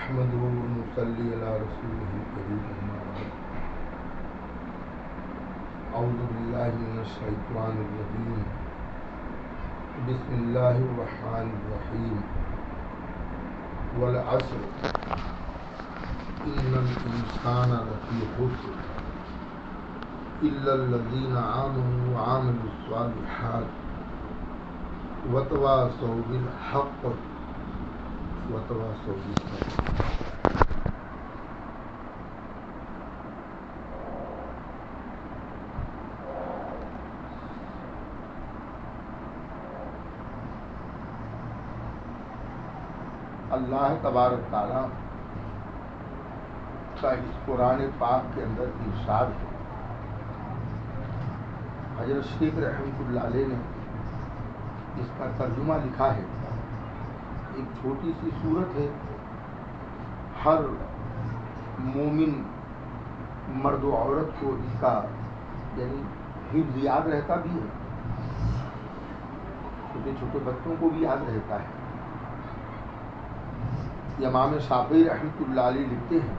نحمده ونصلي على رسوله الكريم أما بعد أعوذ بالله من الشيطان الرجيم بسم الله الرحمن الرحيم والعصر إن الإنسان لفي خسر إلا الذين آمنوا وعملوا الصالحات وتواصوا بالحق وتواصوا بالصبر. اللہ تبارک تعالیٰ کا اس قرآن پاک کے اندر ارشاد ہے. حضرت شیخ رحمۃ اللہ علیہ نے اس کا ترجمہ لکھا ہے. ایک چھوٹی سی صورت ہے، ہر مومن مرد و عورت کو اس کا یعنی حفظ یاد رہتا بھی ہے، چھوٹے چھوٹے بچوں کو بھی یاد رہتا ہے. امام شافعی رحمۃ اللہ علیہ لکھتے ہیں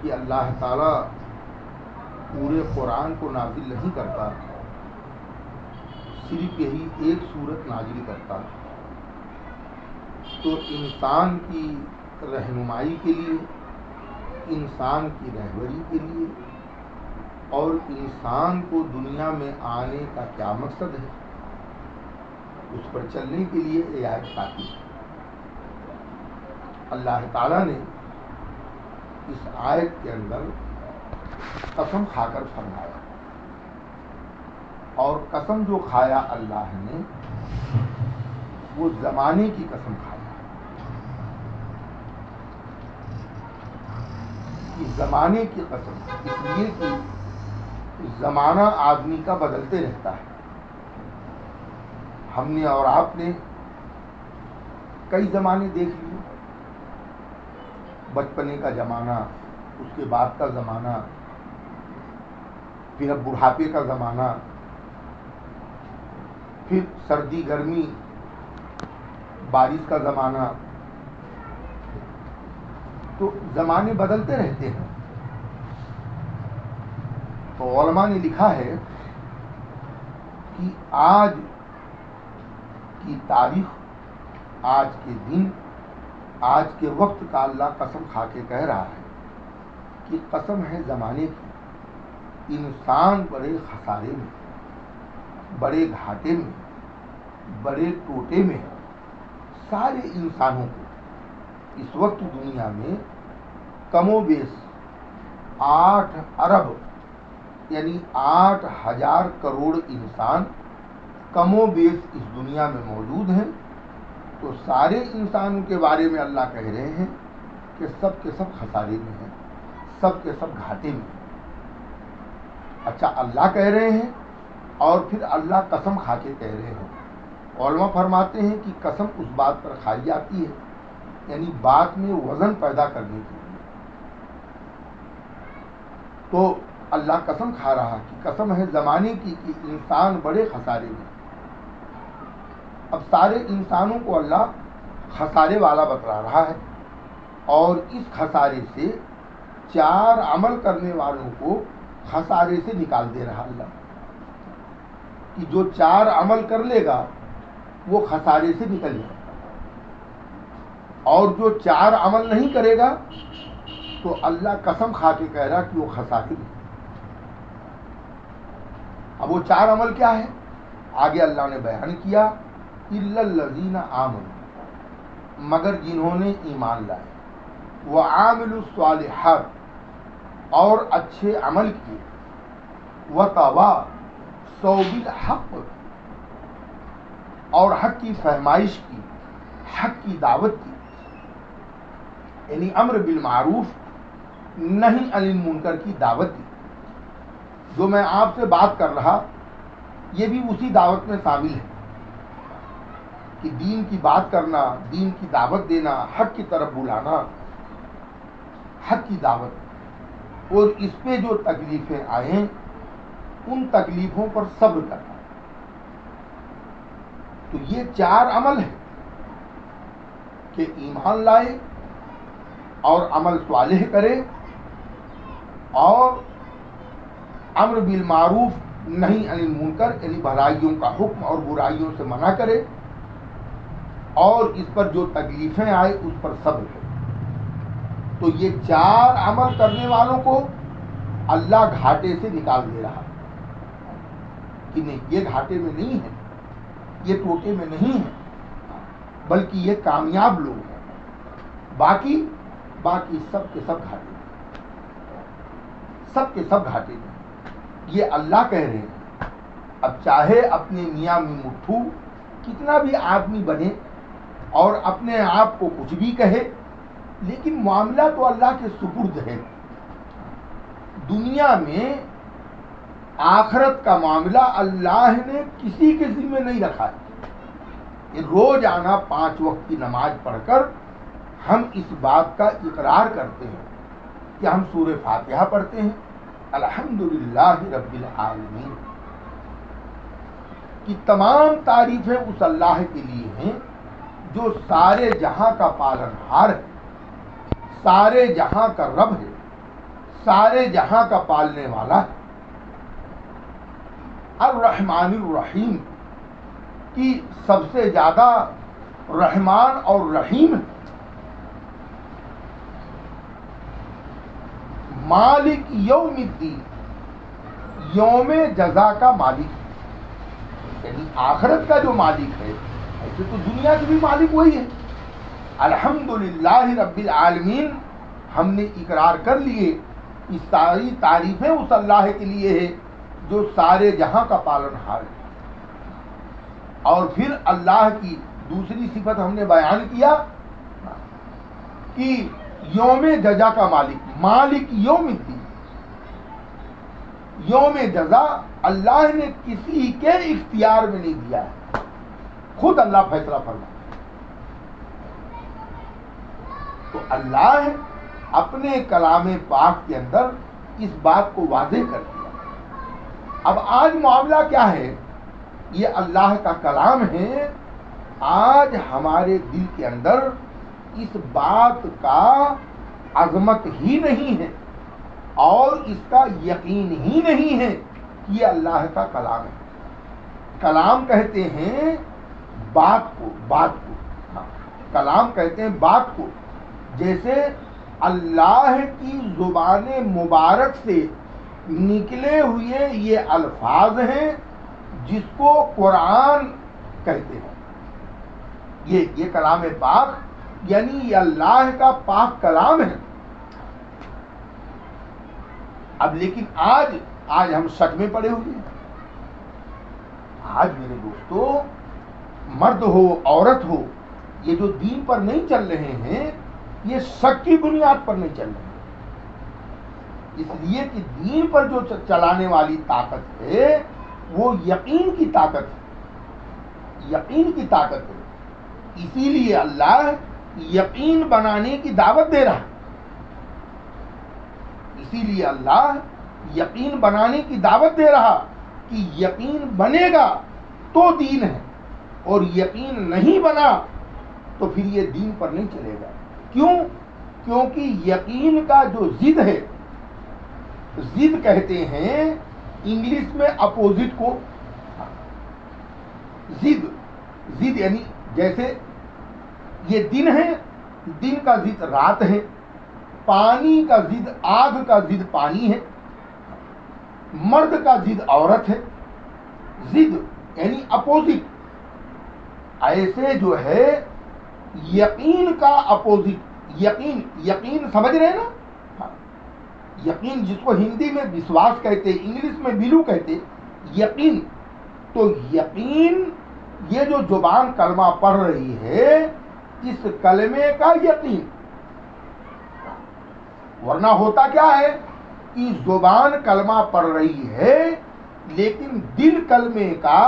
کہ اللہ تعالیٰ پورے قرآن کو نازل نہیں کرتا، صرف یہی ایک سورت نازل کرتا تو انسان کی رہنمائی کے لیے، انسان کی رہبری کے لیے اور انسان کو دنیا میں آنے کا کیا مقصد ہے اس پر چلنے کے لیے یہ آیت کافی ہے. اللہ تعالیٰ نے اس آیت کے اندر قسم کھا کر فرمایا، اور قسم جو کھایا اللہ نے وہ زمانے کی قسم کھایا. اس زمانے کی قسم اس لیے کہ زمانہ آدمی کا بدلتے رہتا ہے. ہم نے اور آپ نے کئی زمانے دیکھ لیے، بچپنے کا زمانہ، اس کے بعد کا زمانہ، پھر اب بڑھاپے کا زمانہ، پھر سردی گرمی بارش کا زمانہ. تو زمانے بدلتے رہتے ہیں. تو علماء نے لکھا ہے کہ آج کی تاریخ، آج کے دن، آج کے وقت کا اللہ قسم کھا کے کہہ رہا ہے کہ قسم ہے زمانے کی، انسان بڑے خسارے میں، بڑے گھاٹے میں، بڑے ٹوٹے میں. سارے انسانوں کو اس وقت دنیا میں کم و بیش 8 ارب یعنی 8,000 کروڑ انسان کم و بیش اس دنیا میں موجود ہیں. تو سارے انسانوں کے بارے میں اللہ کہہ رہے ہیں کہ سب کے سب خسارے میں ہیں، سب کے سب گھاٹے میں ہیں. اچھا، اللہ کہہ رہے ہیں اور پھر اللہ قسم کھا کے کہہ رہے ہیں. علماء فرماتے ہیں کہ قسم اس بات پر کھائی جاتی ہے یعنی بات میں وزن پیدا کرنے کے لیے. تو اللہ قسم کھا رہا کہ قسم ہے زمانے کی کہ انسان بڑے خسارے میں. اب سارے انسانوں کو اللہ خسارے والا بتلا رہا ہے، اور اس خسارے سے 4 عمل کرنے والوں کو خسارے سے نکال دے رہا اللہ کہ جو 4 عمل کر لے گا وہ خسارے سے نکل جائے گا، اور جو 4 عمل نہیں کرے گا تو اللہ قسم کھا کے کہہ رہا کہ وہ خسارے میں. اب وہ 4 عمل کیا ہے؟ آگے اللہ نے بیان کیا، الا الذین آمنوا، مگر جنہوں نے ایمان لائے، وعاملوا الصالحات، اور اچھے عمل کیے، وتواصوا بالحق، اور حق کی فرمائش کی، حق کی دعوت کی، یعنی امر بالمعروف نہی عن المنکر کی دعوت دی. جو میں آپ سے بات کر رہا یہ بھی اسی دعوت میں شامل ہے کہ دین کی بات کرنا، دین کی دعوت دینا، حق کی طرف بلانا، حق کی دعوت. اور اس پہ جو تکلیفیں آئیں ان تکلیفوں پر صبر کرنا. تو یہ 4 عمل ہیں کہ ایمان لائے، اور عمل صالح کرے اور امر بالمعروف نہی عن المنکر یعنی بھلائیوں کا حکم اور برائیوں سے منع کرے اور اس پر جو تکلیفیں آئے اس پر صبر کرے. تو یہ 4 عمل کرنے والوں کو اللہ گھاٹے سے نکال دے رہا کہ نہیں یہ گھاٹے میں نہیں ہے, یہ ٹوٹے میں نہیں ہے, بلکہ یہ کامیاب لوگ ہیں. باقی سب کے سب گھاٹے میں, سب کے سب گھاٹے میں. یہ اللہ کہہ رہے ہیں. اب چاہے اپنے میاں میں مٹھو کتنا بھی آدمی بنے اور اپنے آپ کو کچھ بھی کہے, لیکن معاملہ تو اللہ کے سپرد ہے. دنیا میں آخرت کا معاملہ اللہ نے کسی کے ذمہ نہیں رکھا ہے. روزانہ 5 وقت کی نماز پڑھ کر ہم اس بات کا اقرار کرتے ہیں کہ ہم سورہ فاتحہ پڑھتے ہیں الحمدللہ رب العالمین کی تمام تعریفیں اس اللہ کے لیے ہیں جو سارے جہاں کا پالنہار ہے, سارے جہاں کا رب ہے, سارے جہاں کا پالنے والا ہے. الرحمن الرحیم کی سب سے زیادہ رحمان اور رحیم ہے. مالک یوم الدین یوم جزا کا مالک, یعنی آخرت کا جو مالک ہے, ایسے تو دنیا کے بھی مالک وہی ہے. الحمدللہ رب العالمین ہم نے اقرار کر لیے کہ ساری تعریفیں اس اللہ کے لیے ہے جو سارے جہاں کا پالنہار ہے. اور پھر اللہ کی دوسری صفت ہم نے بیان کیا کہ یوم جزا کا مالک, مالک یوم الدین. یوم جزا اللہ نے کسی کے اختیار میں نہیں دیا ہے, خود اللہ فیصلہ فرمائے. تو اللہ اپنے کلام پاک کے اندر اس بات کو واضح کر دیا. اب آج معاملہ کیا ہے, یہ اللہ کا کلام ہے. آج ہمارے دل کے اندر اس بات کا عظمت ہی نہیں ہے اور اس کا یقین ہی نہیں ہے کہ یہ اللہ کا کلام ہے. کلام کہتے ہیں بات کو, کلام کہتے ہیں بات کو. جیسے اللہ کی زبان مبارک سے نکلے ہوئے یہ الفاظ ہیں جس کو قرآن کہتے ہیں. یہ کلام پاک یعنی یہ اللہ کا پاک کلام ہے. اب لیکن آج ہم شک میں پڑے ہوئے ہیں. آج میرے دوستو, مرد ہو عورت ہو, یہ جو دین پر نہیں چل رہے ہیں یہ شک کی بنیاد پر نہیں چل رہے ہیں. اس لیے کہ دین پر جو چلانے والی طاقت ہے وہ یقین کی طاقت ہے, یقین کی طاقت ہے. اسی لیے اللہ یقین بنانے کی دعوت دے رہا ہے. اسی لیے اللہ یقین بنانے کی دعوت دے رہا کہ یقین بنے گا تو دین ہے, اور یقین نہیں بنا تو پھر یہ دین پر نہیں چلے گا. کیوں؟ کیونکہ یقین کا جو ضد ہے, ضد کہتے ہیں انگلش میں اپوزٹ کو. ضد یعنی جیسے یہ دن ہے, دن کا ضد رات ہے, پانی کا ضد آگ کا ضد پانی ہے, مرد کا ضد عورت ہے. ضد یعنی اپوزٹ. ایسے جو ہے یقین کا اپوزٹ, یقین سمجھ رہے ہیں نا, یقین جس کو ہندی میں وشواس کہتے, انگلش میں بیلو کہتے, یقین. تو یقین یہ جو زبان کلمہ پڑھ رہی ہے اس کلمے کا یقین. ورنہ ہوتا کیا ہے کہ زبان کلمہ پڑھ رہی ہے لیکن دل کلمے کا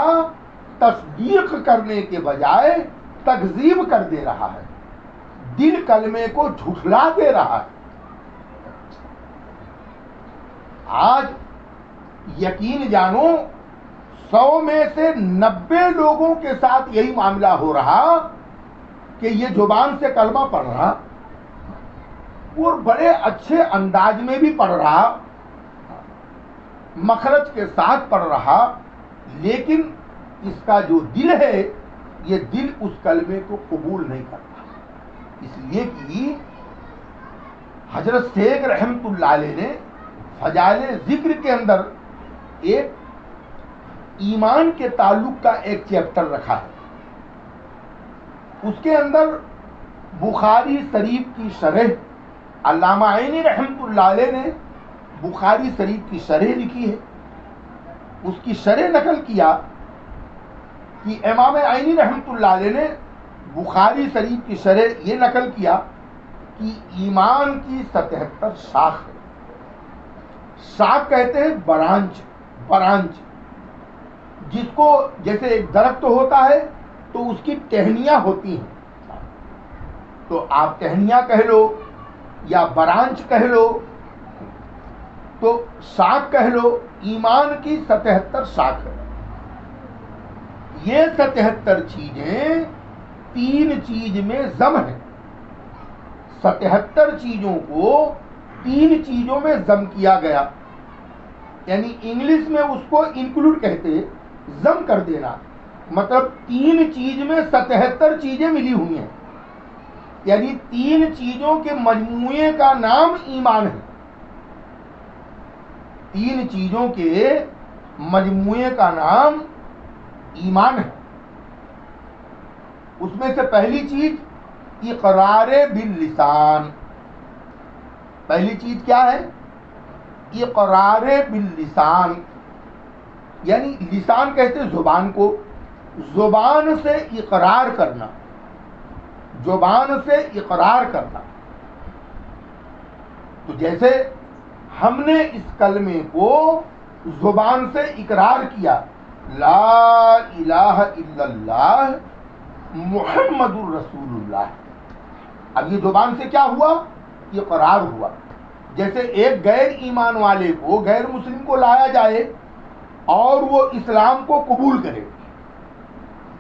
تصدیق کرنے کے بجائے تکذیب کر دے رہا ہے, دل کلمے کو جھٹلا دے رہا ہے. آج یقین جانو 100 میں سے 90 لوگوں کے ساتھ یہی معاملہ ہو رہا کہ یہ زبان سے کلمہ پڑھ رہا وہ بڑے اچھے انداز میں بھی پڑھ رہا، مخرج کے ساتھ پڑھ رہا، لیکن اس کا جو دل ہے یہ دل اس کلمے کو قبول نہیں کرتا، اس لیے کہ حضرت شیخ رحمت اللہ علیہ نے فضائل ذکر کے اندر ایک ایمان کے تعلق کا ایک چیپٹر رکھا ہے، اس کے اندر بخاری شریف کی شرح علامہ عینی رحمت اللہ علیہ نے بخاری شریف کی شرح لکھی ہے، اس کی شرح نقل کیا کہ امام عینی رحمت اللہ علیہ نے بخاری شریف کی شرح یہ نقل کیا کہ ایمان کی 77 شاخ ہے، شاخ کہتے ہیں برانچ، جس کو جیسے ایک درخت ہوتا ہے تو اس کی ٹہنیاں ہوتی ہیں، تو آپ ٹہنیاں کہہ لو یا برانچ کہہ لو تو شاخ کہہ لو، ایمان کی 77 شاخ ہے۔ یہ 77 چیزیں 3 چیز میں ضم ہیں، 77 چیزوں کو 3 چیزوں میں ضم کیا گیا، یعنی انگلش میں اس کو انکلوڈ کہتے، ضم کر دینا، مطلب 3 چیز میں 77 چیزیں ملی ہوئی ہیں، یعنی 3 چیزوں کے مجموعے کا نام ایمان ہے، 3 چیزوں کے مجموعے کا نام ایمان ہے۔ اس میں سے پہلی چیز اقرار باللسان، پہلی چیز کیا ہے؟ اقرار باللسان، یعنی لسان کہتے زبان کو، زبان سے اقرار کرنا، زبان سے اقرار کرنا۔ تو جیسے ہم نے اس کلمے کو زبان سے اقرار کیا، لا الہ الا اللہ محمد الرسول اللہ، اب یہ زبان سے کیا ہوا؟ اقرار ہوا۔ جیسے ایک غیر ایمان والے کو، غیر مسلم کو لایا جائے اور وہ اسلام کو قبول کرے،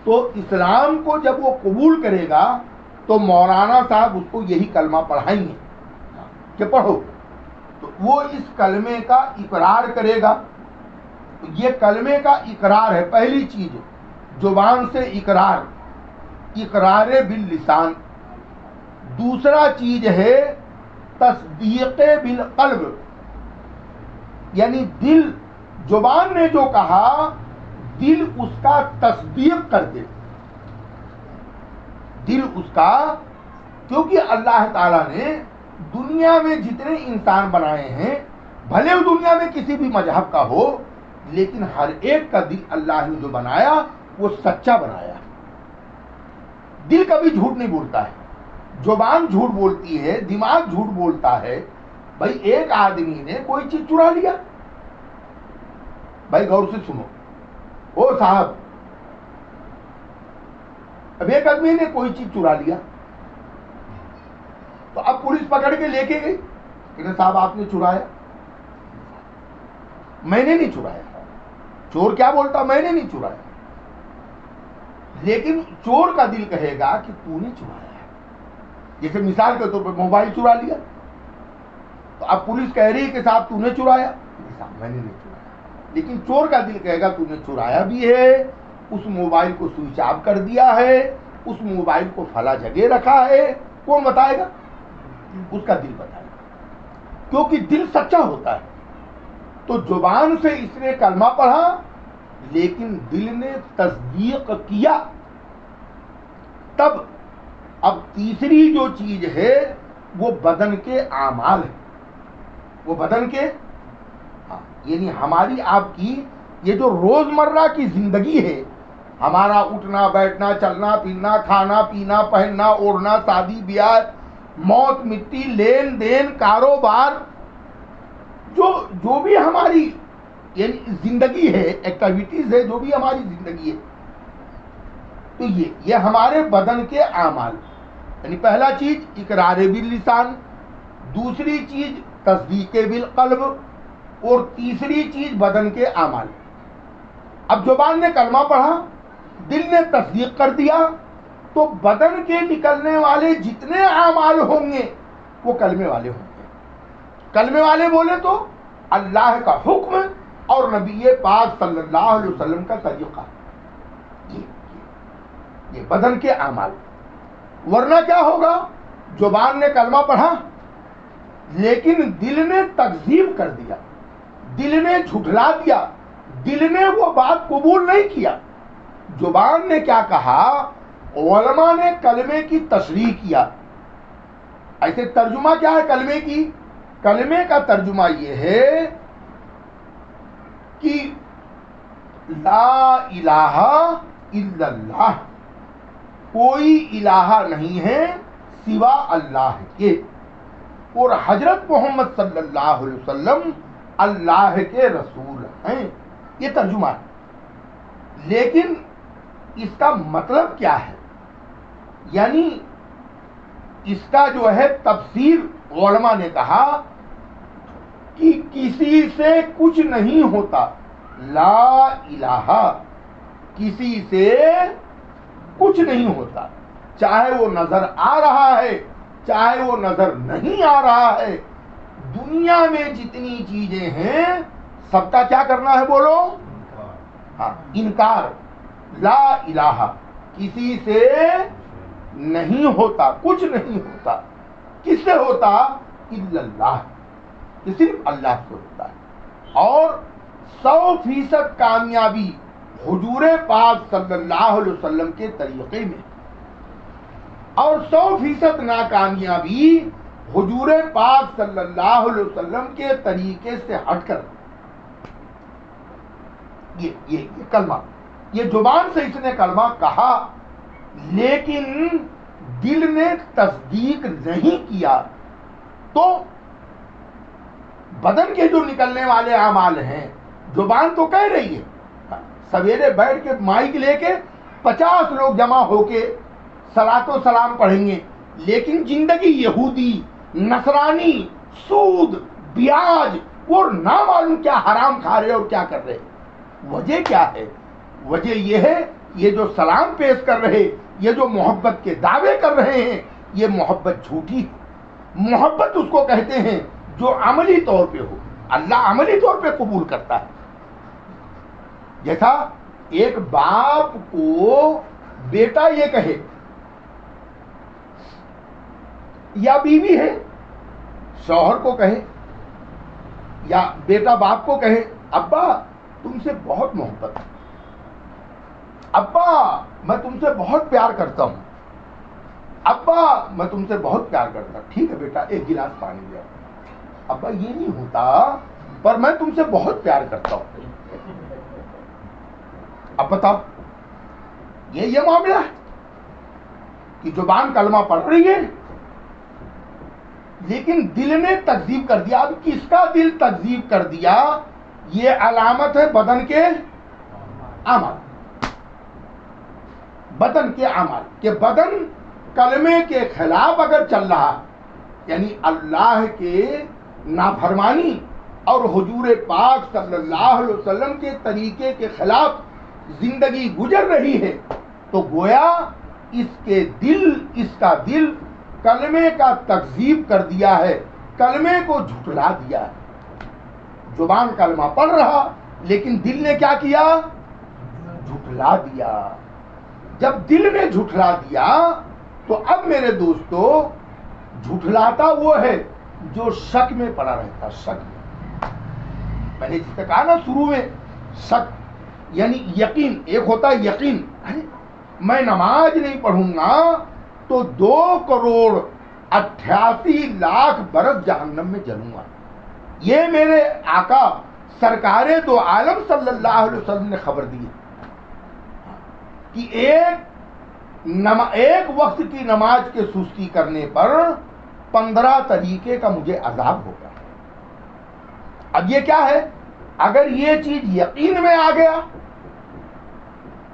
تو اسلام کو جب وہ قبول کرے گا تو مولانا صاحب اس کو یہی کلمہ پڑھائیں گے کہ پڑھو، تو وہ اس کلمے کا اقرار کرے گا۔ یہ کلمے کا اقرار ہے، پہلی چیز زبان سے اقرار، اقرار باللسان۔ دوسرا چیز ہے تصدیق بالقلب، یعنی دل، زبان نے جو کہا دل اس کا تصدیق کر دے، دل اس کا، کیونکہ اللہ تعالیٰ نے دنیا میں جتنے انسان بنائے ہیں، بھلے وہ دنیا میں کسی بھی مذہب کا ہو، لیکن ہر ایک کا دل اللہ نے جو بنایا وہ سچا بنایا۔ دل کبھی جھوٹ نہیں بولتا ہے، زبان جھوٹ بولتی ہے، دماغ جھوٹ بولتا ہے۔ بھائی ایک آدمی نے کوئی چیز چرا لیا، بھائی غور سے سنو، او صاحب، اب ایک آدمی نے کوئی چیز چرا لیا، تو اب پولیس پکڑ کے لے کے گئی کہ صاحب آپ نے چرایا، میں نے نہیں چرایا۔ چور کیا بولتا؟ میں نے نہیں چرایا، لیکن چور کا دل کہے گا کہ تو نے چرایا۔ جیسے مثال کے طور پر موبائل چرا لیا، تو اب پولیس کہہ رہی ہے کہ صاحب تو نے چرایا، صاحب میں نے نہیں چرایا، لیکن چور کا دل کہے گا تو نے چرایا بھی ہے، اس موبائل کو سوئچ آف کر دیا ہے، اس موبائل کو فلاں جگہ رکھا ہے۔ کون بتائے گا؟ اس کا دل بتائے گا، کیونکہ دل سچا ہوتا ہے۔ تو زبان سے اس نے کلمہ پڑھا، لیکن دل نے تصدیق کیا، تب اب تیسری جو چیز ہے وہ بدن کے اعمال ہے، وہ بدن کے، یعنی ہماری آپ کی یہ جو روزمرہ کی زندگی ہے، ہمارا اٹھنا بیٹھنا چلنا پھرنا کھانا پینا پہننا اوڑھنا شادی بیاہ موت مٹی لین دین کاروبار، جو بھی ہماری یعنی زندگی ہے، ایکٹیویٹیز ہے، جو بھی ہماری زندگی ہے، تو یہ ہمارے بدن کے اعمال، یعنی پہلا چیز اقرار باللسان، دوسری چیز تصدیق بالقلب، اور تیسری چیز بدن کے اعمال۔ اب زبان نے کلمہ پڑھا، دل نے تصدیق کر دیا، تو بدن کے نکلنے والے جتنے اعمال ہوں گے وہ کلمے والے ہوں گے. کلمے والے بولے تو اللہ کا حکم اور نبی پاک صلی اللہ علیہ وسلم کا طریقہ، یہ بدن کے اعمال. ورنہ کیا ہوگا؟ زبان نے کلمہ پڑھا لیکن دل نے تکذیب کر دیا، دل نے جھٹلا دیا، دل نے وہ بات قبول نہیں کیا. زبان نے کیا کہا؟ علماء نے کلمے کی تشریح کیا. ایسے ترجمہ کیا ہے کلمے کی؟ کلمے کا ترجمہ یہ ہے کہ لا الہ الا اللہ، کوئی الہ نہیں ہے سوا اللہ کے، اور حضرت محمد صلی اللہ علیہ وسلم اللہ کے رسول ہیں. یہ ترجمہ ہے. لیکن اس کا مطلب کیا ہے؟ یعنی اس کا جو ہے تفسیر علماء نے کہا کہ کسی سے کچھ نہیں ہوتا. لا الہ، کسی سے کچھ نہیں ہوتا، چاہے وہ نظر آ رہا ہے چاہے وہ نظر نہیں آ رہا ہے. دنیا میں جتنی چیزیں ہیں سب کا کیا کرنا ہے؟ بولو. ہاں، انکار. لا الہ، کسی سے نہیں ہوتا، کچھ نہیں ہوتا. کس سے ہوتا؟ الا اللہ، کہ صرف اللہ سے ہوتا ہے. اور 100% کامیابی حضور پاک صلی اللہ علیہ وسلم کے طریقے میں، اور 100% ناکامیابی حضور پاک صلی اللہ علیہ وسلم کے طریقے سے ہٹ کر. یہ کلمہ، یہ زبان سے اس نے کلمہ کہا لیکن دل نے تصدیق نہیں کیا. تو بدن کے جو نکلنے والے اعمال ہیں، زبان تو کہہ رہی ہے، سویرے بیٹھ کے مائک لے کے 50 لوگ جمع ہو کے صلاۃ و سلام پڑھیں گے، لیکن زندگی یہودی، نصرانی، سود، بیاج اور نہ معلوم کیا حرام کھا رہے اور کیا کر رہے. وجہ کیا ہے؟ وجہ یہ ہے، یہ جو سلام پیش کر رہے، یہ جو محبت کے دعوے کر رہے ہیں، یہ محبت جھوٹی ہے. محبت اس کو کہتے ہیں جو عملی طور پہ ہو. اللہ عملی طور پہ قبول کرتا ہے. جیسا ایک باپ کو بیٹا یہ کہے، یا بیوی ہے شوہر کو کہے، یا بیٹا باپ کو کہے ابا تم سے بہت محبت ہے، ابا میں تم سے بہت پیار کرتا ہوں، ابا میں تم سے بہت پیار کرتا ہوں. ٹھیک ہے بیٹا، ایک گلاس پانی لے. ابا یہ نہیں ہوتا، پر میں تم سے بہت پیار کرتا ہوں. اب بتاؤ، یہ معاملہ ہے کہ زبان کلمہ پڑھ رہی ہے لیکن دل نے تکذیب کر دیا. اب کس کا دل تکذیب کر دیا؟ یہ علامت ہے بدن کے اعمال. بدن کے اعمال کہ بدن کلمے کے خلاف اگر چل رہا، یعنی اللہ کے نافرمانی اور حضور پاک صلی اللہ علیہ وسلم کے طریقے کے خلاف زندگی گزر رہی ہے، تو گویا اس کا دل کلمے کا تکذیب کر دیا ہے، کلمے کو جھٹلا دیا ہے. زبان کلمہ پڑھ رہا لیکن دل نے کیا کیا؟ جھٹلا دیا. جب دل نے جھٹلا دیا تو اب میرے دوستو، جھٹلاتا وہ ہے جو شک میں پڑا رہتا. شک میں نے جس سے کہا نا شروع میں، شک یعنی یقین. ایک ہوتا ہے یقین، میں نماز نہیں پڑھوں گا تو 2,88,00,000 برس جہنم میں جلوں گا. یہ میرے آقا سرکار دو عالم صلی اللہ علیہ وسلم نے خبر دی کہ ایک وقت کی نماز کے سستی کرنے پر 15 طریقے کا مجھے عذاب ہوگا. اب یہ کیا ہے؟ اگر یہ چیز یقین میں آ گیا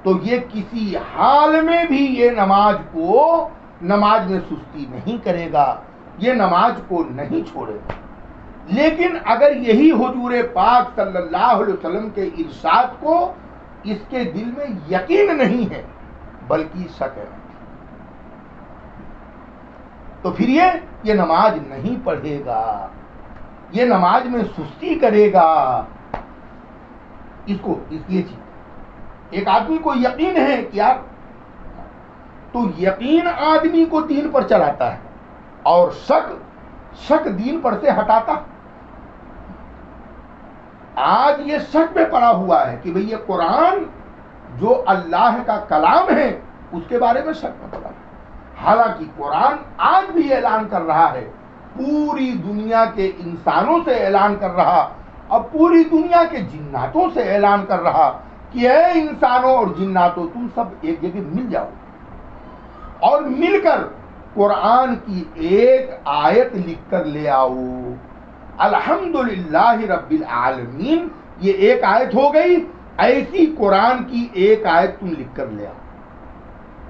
تو یہ کسی حال میں بھی یہ نماز میں سستی نہیں کرے گا، یہ نماز کو نہیں چھوڑے گا. لیکن اگر یہی حضور پاک صلی اللہ علیہ وسلم کے ارشاد کو اس کے دل میں یقین نہیں ہے بلکہ شک ہے، تو پھر یہ یہ نماز نہیں پڑھے گا، یہ نماز میں سستی کرے گا، اس یہ چیز ایک آدمی کو یقین ہے کیا، تو یقین آدمی کو دین پر چلاتا ہے اور شک دین پر سے ہٹاتا۔ آج یہ شک میں پڑا ہوا ہے کہ بھئی یہ قرآن جو اللہ کا کلام ہے اس کے بارے میں شک میں پڑا ہے، حالانکہ قرآن آج بھی اعلان کر رہا ہے، پوری دنیا کے انسانوں سے اعلان کر رہا اور پوری دنیا کے جناتوں سے اعلان کر رہا کہ اے انسانوں اور جناتوں، تم سب ایک جگہ مل جاؤ اور مل کر قرآن کی ایک آیت لکھ کر لے آؤ۔ الحمدللہ رب العالمین یہ ایک آیت ہو گئی، ایسی قرآن کی ایک آیت تم لکھ کر لے آؤ۔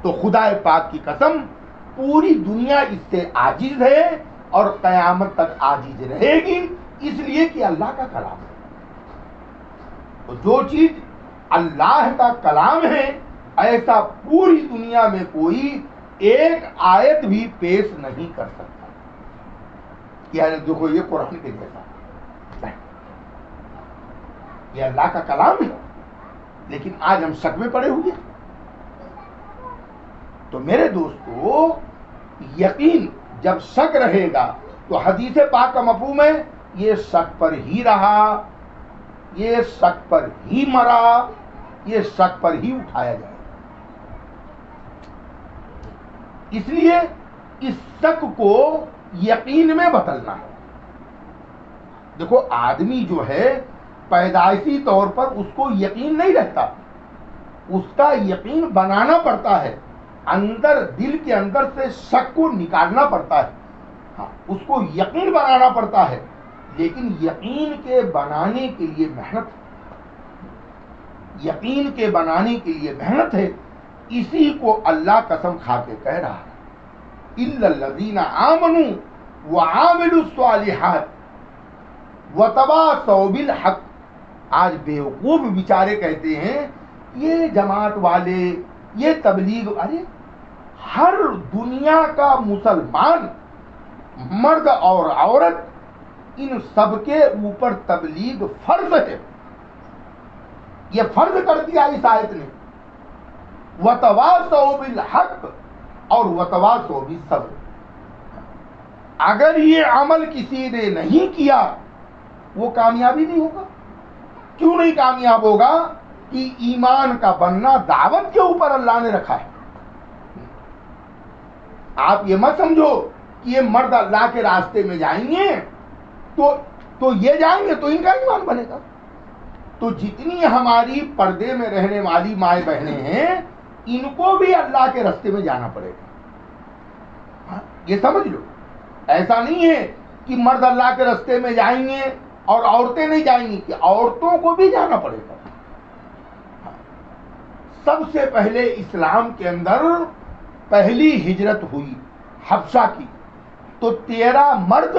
تو خدا پاک کی قسم پوری دنیا اس سے عاجز ہے اور قیامت تک عاجز رہے گی، اس لیے کہ اللہ کا کلام ہے۔ تو جو چیز اللہ کا کلام ہے ایسا پوری دنیا میں کوئی ایک آیت بھی پیش نہیں کر سکتا کہ دیکھو یہ قرآن کے جیسا نہیں، یہ اللہ کا کلام ہے، لیکن آج ہم شک میں پڑے ہوئے۔ تو میرے دوستو، یقین جب شک رہے گا تو حدیث پاک کا مفہوم ہے یہ شک پر ہی رہا، یہ شک پر ہی مرا، یہ شک پر ہی اٹھایا جائے۔ اس لیے اس شک کو یقین میں بدلنا ہے۔ دیکھو آدمی جو ہے پیدائشی طور پر اس کو یقین نہیں رہتا، اس کا یقین بنانا پڑتا ہے، اندر دل کے اندر سے شک کو نکالنا پڑتا ہے، ہاں اس کو یقین بنانا پڑتا ہے، لیکن یقین کے بنانے کے لیے محنت، یقین کے بنانے کے لیے محنت ہے۔ اسی کو اللہ قسم کھا کے کہہ رہا ہے، الا الذین آمنوا وعاملوا الصالحات وتواصوا بالحق۔ آج بیوقوف بیچارے کہتے ہیں یہ جماعت والے، یہ تبلیغ، ارے ہر دنیا کا مسلمان مرد اور عورت ان سب کے اوپر تبلیغ فرض ہے، یہ فرض کر دیا اس آیت نے۔ وتواصوا بالحق اور وتواصوا بالصبر۔ اگر یہ عمل کسی نے نہیں کیا وہ کامیابی نہیں ہوگا۔ کیوں نہیں کامیاب ہوگا؟ کہ ایمان کا بننا دعوت کے اوپر اللہ نے رکھا ہے۔ آپ یہ مت سمجھو کہ یہ مرد اللہ کے راستے میں جائیں گے تو یہ جائیں گے تو ان کا ایمان بنے گا۔ تو جتنی ہماری پردے میں رہنے والی مائیں بہنیں ہیں ان کو بھی اللہ کے راستے میں جانا پڑے گا، یہ سمجھ لو۔ ایسا نہیں ہے کہ مرد اللہ کے راستے میں جائیں گے اور عورتیں نہیں جائیں گی، کہ عورتوں کو بھی جانا پڑے گا۔ سب سے پہلے اسلام کے اندر پہلی ہجرت ہوئی حبشہ کی، تو 13 مرد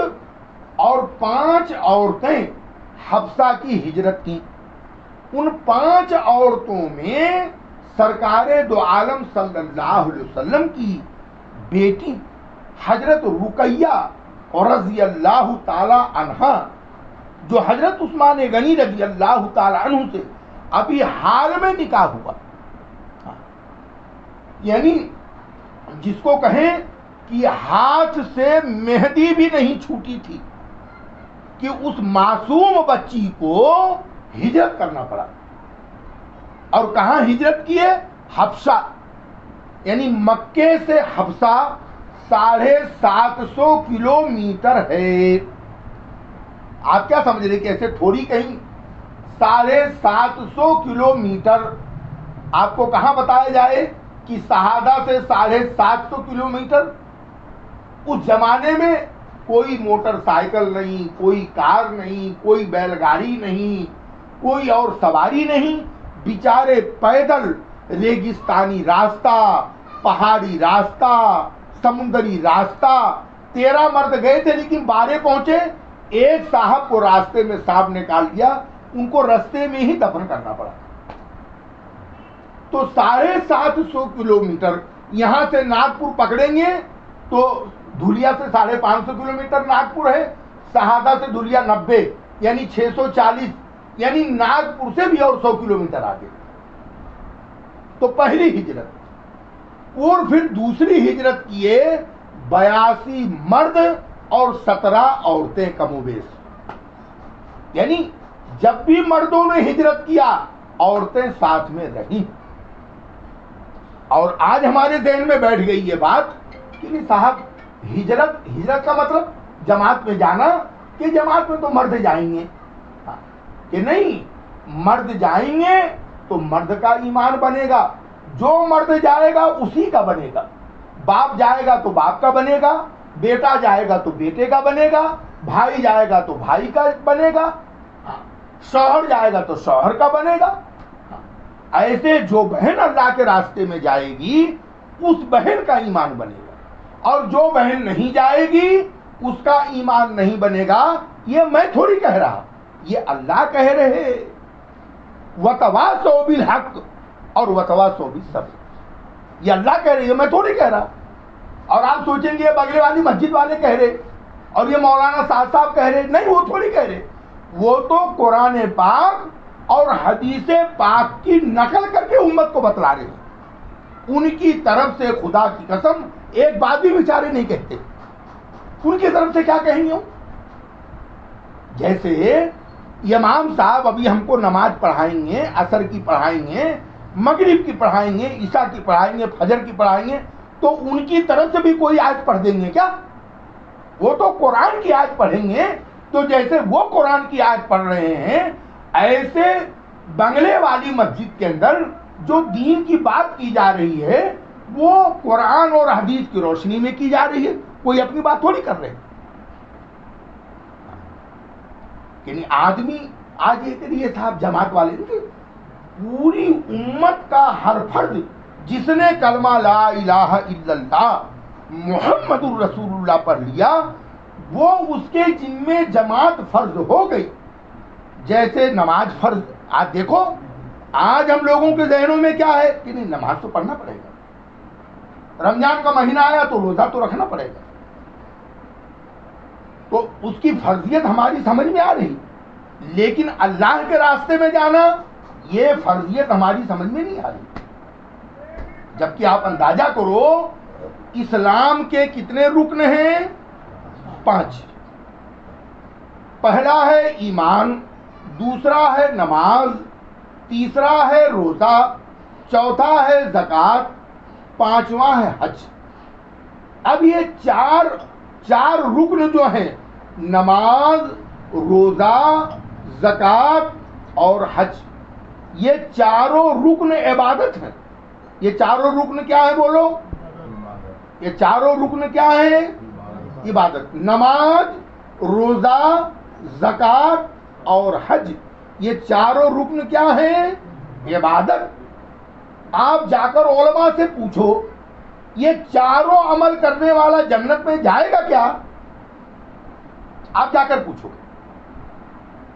اور 5 عورتیں حبشہ کی ہجرت کی۔ ان 5 عورتوں میں سرکار دو عالم صلی اللہ علیہ وسلم کی بیٹی حضرت رقیہ رضی اللہ تعالی عنہا، جو حضرت عثمان غنی رضی اللہ تعالی عنہ سے ابھی حال میں نکاح ہوا، یعنی جس کو کہیں کہ ہاتھ سے مہندی بھی نہیں چھوٹی تھی، کہ اس معصوم بچی کو ہجرت کرنا پڑا۔ اور کہاں ہجرت کی ہے؟ حبشہ، یعنی مکے سے حبشہ 750 کلومیٹر ہے۔ آپ کیا سمجھ رہے کہ ایسے تھوڑی کہیں 750 کلومیٹر آپ کو کہاں بتایا جائے کہ شہادہ سے 750 کلومیٹر؟ اس زمانے میں کوئی موٹر سائیکل نہیں، کوئی کار نہیں، کوئی بیل گاڑی نہیں، کوئی اور سواری نہیں، بیچارے پیدل ریگستانی راستہ، پہاڑی راستہ، سمندری راستہ۔ 13 مرد گئے تھے لیکن 12 پہنچے۔ ایک صاحب کو راستے میں سانپ نکال دیا، ان کو راستے میں ہی دفن کرنا پڑا۔ تو 750 کلومیٹر، یہاں سے ناگپور پکڑیں گے تو دھولیا سے 550 کلومیٹر ناگپور ہے، شہادہ سے دھولیا 90 یعنی 640، یعنی ناگپور سے بھی اور 100 کلومیٹر آگے. تو پہلی ہجرت. اور پھر دوسری ہجرت کیے 82 مرد اور 17 عورتیں کم و بیش. یعنی جب بھی مردوں نے ہجرت کیا عورتیں ساتھ میں رہیں. اور آج ہمارے ذہن میں بیٹھ گئی یہ بات کہ نہیں صاحب، ہجرت کا مطلب جماعت میں جانا، کہ جماعت میں تو مرد جائیں گے، کہ نہیں، مرد جائیں گے تو مرد کا ایمان بنے گا، جو مرد جائے گا اسی کا بنے گا. باپ جائے گا تو باپ کا بنے گا، بیٹا جائے گا تو بیٹے کا بنے گا، بھائی جائے گا تو بھائی کا بنے گا، شوہر جائے گا تو شوہر کا بنے گا. ایسے جو بہن اللہ کے راستے میں جائے گی اس بہن کا ایمان بنے گا، اور جو بہن نہیں جائے گی اس کا ایمان نہیں بنے گا. یہ میں تھوڑی کہہ رہا، یہ اللہ کہہ رہے. وَتَوَاصَوْا بِالْحَقِّ اور وَتَوَاصَوْا بِالصَّبْرِ، یہ اللہ کہہ رہے، یہ میں تھوڑی کہہ رہا. اور آپ سوچیں گے یہ بغل والی مسجد والے کہہ رہے اور یہ مولانا صاحب کہہ رہے. نہیں، وہ تھوڑی کہہ رہے، وہ تو قرآن پاک اور حدیث پاک کی نقل کر کے امت کو بتلا رہے ہیں. ان کی طرف سے خدا کی قسم ایک بات بھی بیچارے نہیں کہتے. ان کی طرف سے کیا کہیں گے؟ جیسے امام صاحب ابھی ہم کو نماز پڑھائیں گے، عصر کی پڑھائیں گے، مغرب کی پڑھائیں گے، عشاء کی پڑھائیں گے، فجر کی پڑھائیں گے، تو ان کی طرف سے بھی کوئی آیت پڑھ دیں گے کیا؟ وہ تو قرآن کی آیت پڑھیں گے. تو جیسے وہ قرآن کی آیت پڑھ رہے ہیں، ایسے بنگلے والی مسجد کے اندر جو دین کی بات کی جا رہی ہے وہ قرآن اور حدیث کی روشنی میں کی جا رہی ہے. کوئی اپنی بات تھوڑی کر رہے. یعنی آدمی آج یہ کہ صاحب جماعت والے پوری امت کا ہر فرد جس نے کلمہ لا الہ الا اللہ محمد الرسول اللہ پڑھ لیا وہ اس کے ذمے جماعت فرض ہو گئی. جیسے نماز فرض. آج دیکھو آج ہم لوگوں کے ذہنوں میں کیا ہے کہ نہیں، نماز تو پڑھنا پڑے گا، رمضان کا مہینہ آیا تو روزہ تو رکھنا پڑے گا. تو اس کی فرضیت ہماری سمجھ میں آ رہی، لیکن اللہ کے راستے میں جانا یہ فرضیت ہماری سمجھ میں نہیں آ رہی. جبکہ آپ اندازہ کرو اسلام کے کتنے رکن ہیں؟ 5. پہلا ہے ایمان، دوسرا ہے نماز، تیسرا ہے روزہ، چوتھا ہے زکوٰۃ، پانچواں ہے حج. اب یہ چار رکن جو ہیں، نماز، روزہ، زکوٰۃ اور حج، یہ چاروں رکن عبادت ہیں. یہ چاروں رکن کیا ہے بولو؟ یہ چاروں رکن کیا ہے؟ عبادت. نماز، روزہ، زکوٰۃ اور حج، یہ چاروں رکن کیا ہیں؟ عبادت. آپ جا کر علماء سے پوچھو یہ چاروں عمل کرنے والا جنت میں جائے گا کیا؟ آپ جا کر پوچھو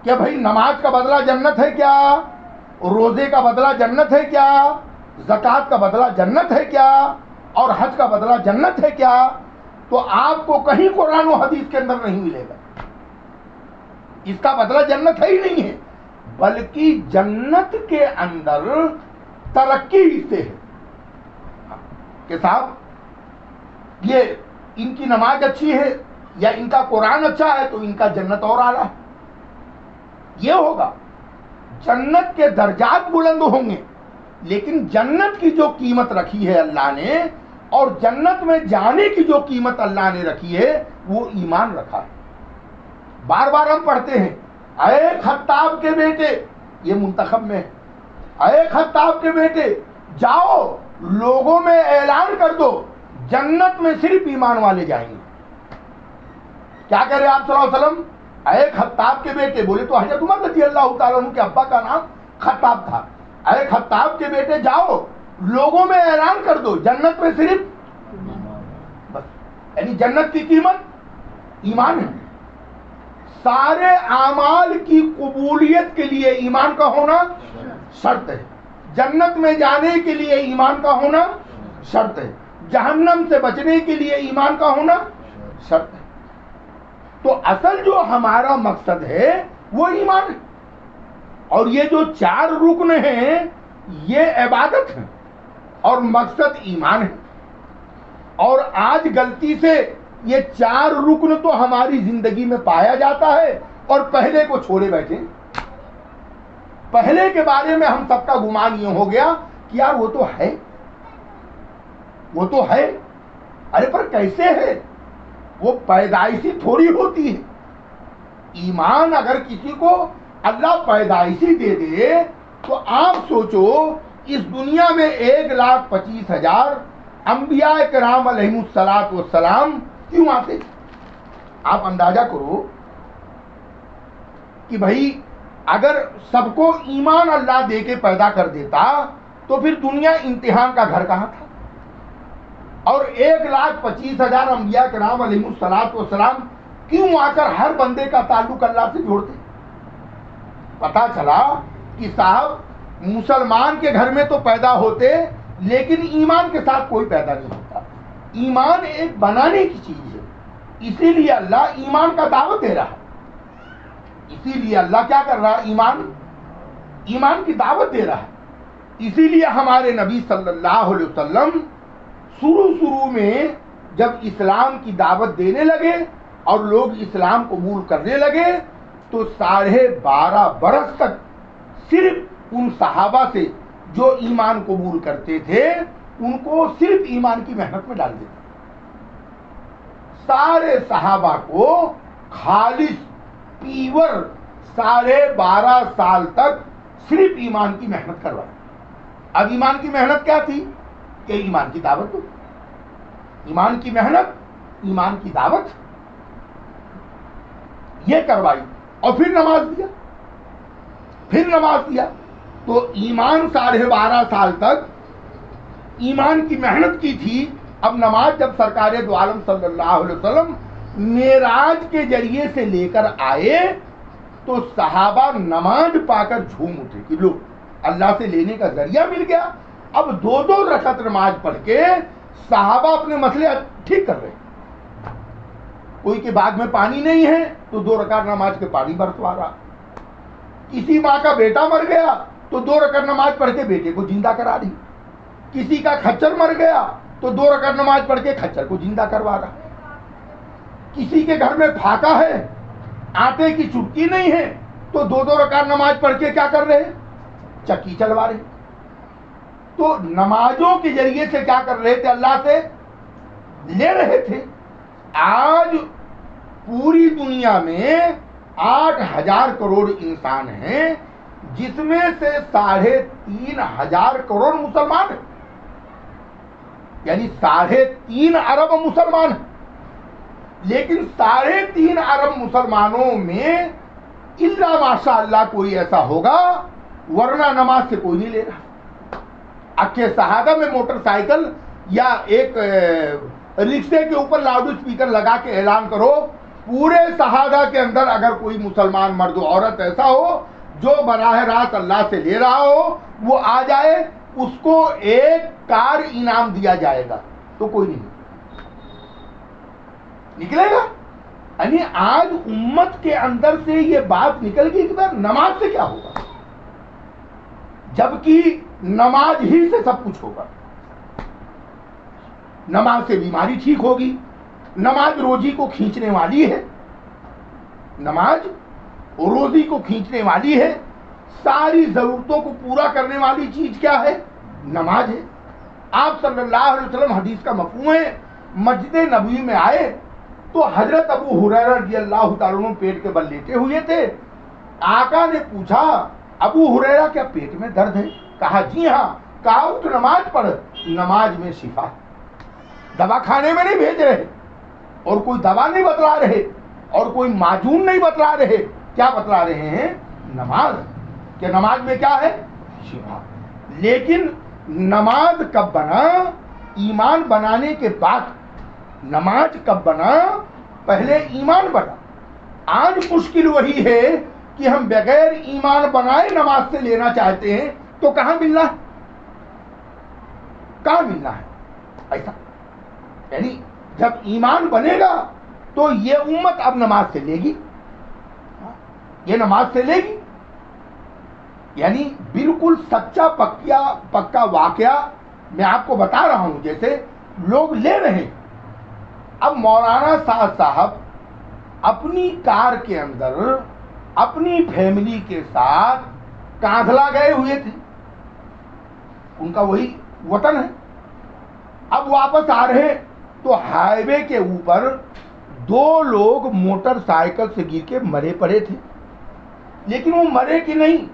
کہ بھائی نماز کا بدلہ جنت ہے کیا؟ روزے کا بدلہ جنت ہے کیا؟ زکوٰۃ کا بدلہ جنت ہے کیا؟ اور حج کا بدلہ جنت ہے کیا؟ تو آپ کو کہیں قرآن و حدیث کے اندر نہیں ملے گا. اس کا بدلہ جنت ہے ہی نہیں ہے، بلکہ جنت کے اندر ترقی سے ہے کہ صاحب یہ ان کی نماز اچھی ہے یا ان کا قرآن اچھا ہے تو ان کا جنت اور اعلیٰ ہے. یہ ہوگا جنت کے درجات بلند ہوں گے، لیکن جنت کی جو قیمت رکھی ہے اللہ نے اور جنت میں جانے کی جو قیمت اللہ نے رکھی ہے وہ ایمان رکھا ہے. بار بار ہم پڑھتے ہیں اے خطاب کے بیٹے، یہ منتخب میں ہے، اے خطاب کے بیٹے جاؤ لوگوں میں اعلان کر دو جنت میں صرف ایمان والے جائیں گے. کیا کہہ رہے آپ صلی اللہ علیہ وسلم؟ اے خطاب کے بیٹے، بولے تو حضرت عمر رضی اللہ تعالیٰ عنہ کے ابا کا نام خطاب تھا. اے خطاب کے بیٹے جاؤ لوگوں میں اعلان کر دو جنت میں صرف بس، یعنی جنت کی قیمت ایمان ہے. سارے اعمال کی قبولیت کے لیے ایمان کا ہونا شرط ہے. جنت میں جانے کے لیے ایمان کا ہونا شرط ہے. جہنم سے بچنے کے لیے ایمان کا ہونا شرط ہے. تو اصل جو ہمارا مقصد ہے وہ ایمان ہے, اور یہ جو 4 رکن ہیں یہ عبادت ہے اور مقصد ایمان ہے. اور آج غلطی سے یہ 4 رکن تو ہماری زندگی میں پایا جاتا ہے اور پہلے کو چھوڑے بیٹھے. پہلے کے بارے میں ہم سب کا گمان یہ ہو گیا کہ یار وہ تو ہے, وہ تو ہے. ارے پر کیسے ہے؟ وہ پیدائشی تھوڑی ہوتی ہے. ایمان اگر کسی کو اللہ پیدائشی دے دے تو آپ سوچو اس دنیا میں 1,25,000 انبیاء کرام علیہم السلام کیوں آتے؟ آپ اندازہ کرو کہ بھائی اگر سب کو ایمان اللہ دے کے پیدا کر دیتا تو پھر دنیا امتحان کا گھر کہاں تھا؟ اور 1,25,000 انبیاء کرام علیہم السلام کیوں آ کر ہر بندے کا تعلق اللہ سے جوڑتے؟ پتا چلا کہ صاحب مسلمان کے گھر میں تو پیدا ہوتے لیکن ایمان کے ساتھ کوئی پیدا نہیں ہوتا. ایمان ایک بنانے کی چیز ہے, اسی لیے اللہ ایمان کا دعوت دے رہا ہے. اسی لیے اللہ کیا کر رہا ہے؟ ایمان کی دعوت دے رہا ہے. اسی لیے ہمارے نبی صلی اللہ علیہ وسلم شروع میں جب اسلام کی دعوت دینے لگے اور لوگ اسلام قبول کرنے لگے تو 12.5 برس تک صرف ان صحابہ سے جو ایمان قبول کرتے تھے ان کو صرف ایمان کی محنت میں ڈال دیتے. سارے صحابہ کو خالص پیور 12.5 سال تک صرف ایمان کی محنت کروائی. اب ایمان کی محنت کیا تھی کہ ایمان کی دعوت دو. ایمان کی محنت, ایمان کی دعوت یہ کروائی اور پھر نماز دیا. تو ایمان 12.5 سال تک ایمان کی محنت کی تھی. اب نماز جب سرکار دو عالم صلی اللہ علیہ وسلم معراج کے ذریعے سے لے کر آئے تو صحابہ نماز پا کر جھوم اٹھے کہ لو اللہ سے لینے کا ذریعہ مل گیا. اب 2 رکعت نماز پڑھ کے صحابہ اپنے مسئلے ٹھیک کر رہے. کوئی کے باغ میں پانی نہیں ہے تو 2 رکعت نماز کے پانی برسوا رہا. کسی ماں کا بیٹا مر گیا تو 2 رکعت نماز پڑھ کے بیٹے کو زندہ کرا دی. کسی کا کھچر مر گیا تو 2 رکعت نماز پڑھ کے کھچر کو زندہ کروا رہا. کسی کے گھر میں پھاکا ہے, آٹے کی چٹکی نہیں ہے تو 2 رکعت نماز پڑھ کے کیا کر رہے؟ چکی چلوا رہے. تو نمازوں کے ذریعے سے کیا کر رہے تھے؟ اللہ سے لے رہے تھے. آج پوری دنیا میں 8,000 کروڑ انسان ہیں جس میں سے 3,500 کروڑ مسلمان ہیں, یعنی 3.5 ارب مسلمان ہیں. لیکن 3.5 ارب مسلمانوں میں الا ماشاء اللہ کوئی ایسا ہوگا, ورنہ نماز سے کوئی نہیں لے رہا. اکھے صحابہ میں موٹر سائیکل یا ایک رکشے کے اوپر لاؤڈ اسپیکر لگا کے اعلان کرو, پورے صحابہ کے اندر اگر کوئی مسلمان مرد و عورت ایسا ہو جو براہ راست اللہ سے لے رہا ہو وہ آ جائے, اس کو 1 کار انعام دیا جائے گا. تو کوئی نہیں نکلے گا. یعنی آج امت کے اندر سے یہ بات نکل گئی کہ نماز سے کیا ہوگا, جبکہ نماز ہی سے سب کچھ ہوگا. نماز سے بیماری ٹھیک ہوگی. نماز روزی کو کھینچنے والی ہے. نماز روزی کو کھینچنے والی ہے. ساری ضرورتوں کو پورا کرنے والی چیز کیا ہے؟ نماز ہے. آپ صلی اللہ علیہ وسلم حدیث کا مفہوم ہے, مسجد نبوی میں آئے تو حضرت ابو ہریرہ رضی اللہ تعالیٰ عنہ پیٹ کے بل لیٹے ہوئے تھے. آقا نے پوچھا ابو ہریرہ کیا پیٹ میں درد ہے؟ کہا جی ہاں. کہا اٹھ نماز پڑھ, نماز میں شفا. دوا کھانے میں نہیں بھیج رہے اور کوئی دوا نہیں بتلا رہے اور کوئی معجون نہیں بتلا رہے. کیا بتلا رہے ہیں؟ نماز. کہ نماز میں کیا ہے؟ شفا. لیکن نماز کب بنا؟ ایمان بنانے کے بعد. نماز کب بنا؟ پہلے ایمان بنا. آج مشکل وہی ہے کہ ہم بغیر ایمان بنائے نماز سے لینا چاہتے ہیں تو کہاں ملنا ہے؟ کہاں ملنا ہے ایسا؟ یعنی جب ایمان بنے گا تو یہ امت اب نماز سے لے گی، یہ نماز سے لے گی. یعنی بالکل سچا پکا واقعہ میں آپ کو بتا رہا ہوں، جیسے لوگ لے رہے ہیں. اب مولانا سعد صاحب اپنی کار کے اندر اپنی فیملی کے ساتھ کاندھلا گئے ہوئے تھے، ان کا وہی وطن ہے. اب واپس آ رہے تو ہائی وے کے اوپر 2 لوگ موٹر سائیکل سے گر کے مرے پڑے تھے، لیکن وہ مرے کہ نہیں.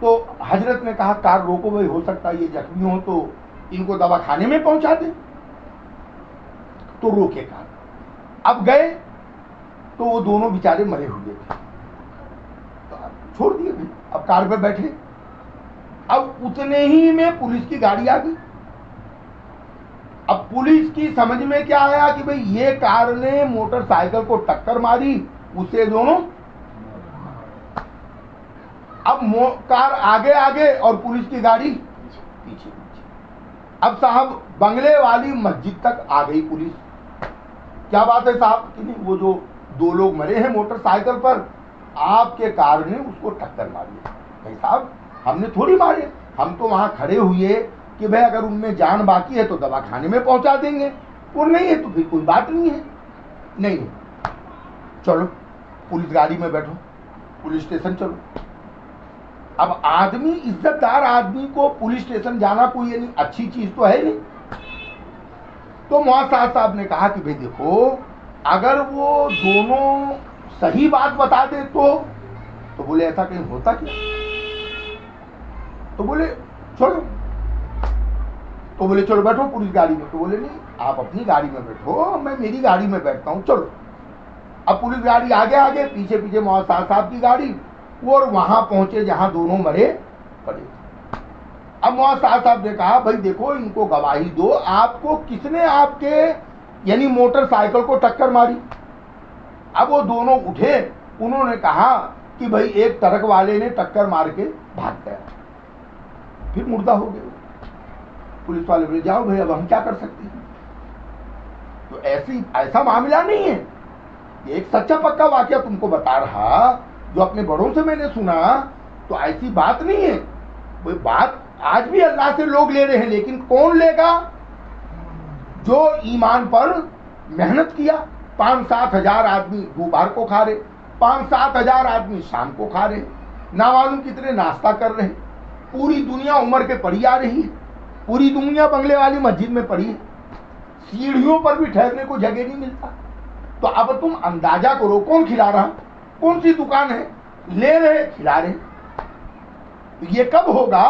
تو حضرت نے کہا کار روکو بھائی، ہو سکتا ہے یہ زخمی ہو تو ان کو دوا خانے میں پہنچا دیں. تو روکے کار. اب گئے تو وہ دونوں بیچارے مرے ہوئے تھے، تو چھوڑ دیے بھائی. اب کار پہ بیٹھے، اب اتنے ہی میں پولیس کی گاڑی آ گئی. اب پولیس کی سمجھ میں کیا آیا کہ بھئی یہ کار نے موٹر سائیکل کو ٹکر ماری، اسے دونوں. اب کار آگے اور پولیس کی گاڑی پیچھے. اب صاحب بنگلے والی مسجد تک آ گئی پولیس. کیا بات ہے صاحب کہ نہیں، وہ جو 2 لوگ مرے ہیں موٹر سائیکل پر، آپ کے کار نے اس کو ٹکر ماری. بھائی صاحب ہم نے تھوڑی مارے، ہم تو وہاں کھڑے ہوئے کہ بھائی اگر ان میں جان باقی ہے تو دوا کھانے میں پہنچا دیں گے، اور نہیں ہے تو پھر کوئی بات نہیں ہے. نہیں چلو پولیس گاڑی میں بیٹھو، پولیس اسٹیشن چلو. اب آدمی، عزت دار آدمی کو پولیس اسٹیشن جانا کوئی یعنی اچھی چیز تو ہے نہیں. تو معاذ صاحب نے کہا کہ بھئی دیکھو اگر وہ دونوں صحیح بات بتا دے تو بولے ایسا کہیں ہوتا کیا. تو بولے چلو بیٹھو پولیس گاڑی میں. تو بولے نہیں آپ اپنی گاڑی میں بیٹھو، میں میری گاڑی میں بیٹھتا ہوں چلو. اب پولیس گاڑی آگے پیچھے معاذ صاحب کی گاڑی، اور وہاں پہنچے جہاں دونوں مرے پڑے. اب معاذ صاحب نے کہا بھائی دیکھو ان کو گواہی دو، آپ کو کس نے آپ کے یعنی موٹر سائیکل کو ٹکر ماری. اب وہ دونوں اٹھے، انہوں نے کہا کہ بھئی ایک ٹرک والے نے ٹکر مار کے بھاگ گیا، پھر مردہ ہو گئے. پولیس والے بولے جاؤ بھائی اب ہم کیا کر سکتے ہیں. تو ایسا معاملہ نہیں ہے، ایک سچا پکا واقعہ تم کو بتا رہا جو اپنے بڑوں سے میں نے سنا. تو ایسی بات نہیں ہے. وہ بات آج بھی اللہ سے لوگ لے رہے ہیں، لیکن کون لے گا؟ جو ایمان پر محنت کیا. 5-7 ہزار آدمی دوپہر کو کھا رہے، 5-7 ہزار آدمی شام کو کھا رہے، نامعلوم کتنے ناشتہ کر رہے. پوری دنیا عمر کے پڑی آ رہی ہے، پوری دنیا بنگلے والی مسجد میں پڑی ہے، سیڑھیوں پر بھی ٹھہرنے کو جگہ نہیں ملتا. تو اب تم اندازہ کرو کون کھلا رہا، کون سی دکان ہے، لے رہے کھلا رہے. یہ کب ہوگا؟